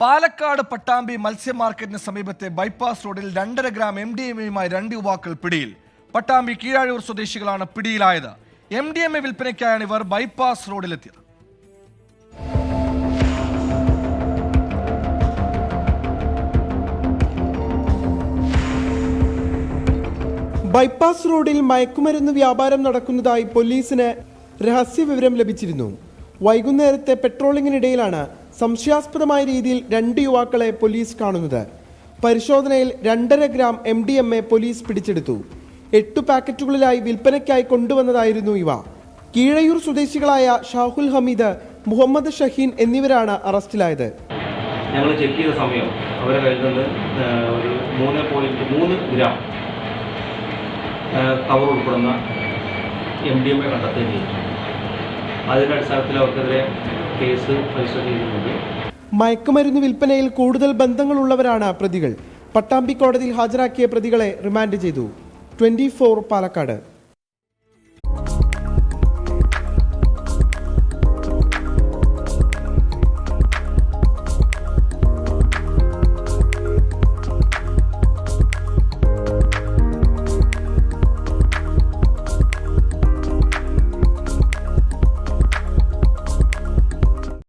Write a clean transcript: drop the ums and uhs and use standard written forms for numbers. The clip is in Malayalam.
പാലക്കാട് പട്ടാമ്പി മത്സ്യ മാർക്കറ്റിന് സമീപത്തെ ബൈപ്പാസ് റോഡിൽ 2.5 ഗ്രാം MDMA-യുമായി 2 യുവാക്കൾ പിടിയിൽ. പട്ടാമ്പി കീഴാഴൂർ സ്വദേശികളാണ് പിടിയിലായത്. MDMA വിൽപ്പനയ്ക്കായാണ് ഇവർ ബൈപ്പാസ് റോഡിലെത്തിയത്. ബൈപ്പാസ് റോഡിൽ മയക്കുമരുന്ന് വ്യാപാരം നടക്കുന്നതായി പോലീസിന് രഹസ്യ വിവരം ലഭിച്ചിരുന്നു. വൈകുന്നേരത്തെ പെട്രോളിങ്ങിനിടയിലാണ് സംശയാസ്പദമായ രീതിയിൽ 2 യുവാക്കളെ പോലീസ് കാണുന്നത്. പരിശോധനയിൽ 2.5 ഗ്രാം MDMA പോലീസ് പിടിച്ചെടുത്തു. 8 പാക്കറ്റുകളിലായി വിൽപ്പനയ്ക്കായി കൊണ്ടുവന്നതായിരുന്നു ഇവ. കീഴയൂർ സ്വദേശികളായ ഷാഹുൽ ഹമീദ്, മുഹമ്മദ് ഷഹീൻ എന്നിവരാണ് അറസ്റ്റിലായത്. ഞങ്ങൾ ചെക്ക് ചെയ്ത സമയം അവരെ കയ്യിൽ നിന്ന് ഒരു 3.3 ഗ്രാം കവർ ഉൾപ്പെടുന്ന MDMA കണ്ടെത്തുകയും ചെയ്തു. അതിൻ്റെ അടിസ്ഥാനത്തിൽ അവർക്കെതിരെ കേസ് രജിസ്റ്റർ ചെയ്തിട്ടുണ്ട്. മയക്കുമരുന്ന് വിൽപ്പനയിൽ കൂടുതൽ ബന്ധങ്ങളുള്ളവരാണ് പ്രതികൾ. പട്ടാമ്പി കോടതിയിൽ ഹാജരാക്കിയ പ്രതികളെ റിമാൻഡ് ചെയ്തു. 24 പാലക്കാട്.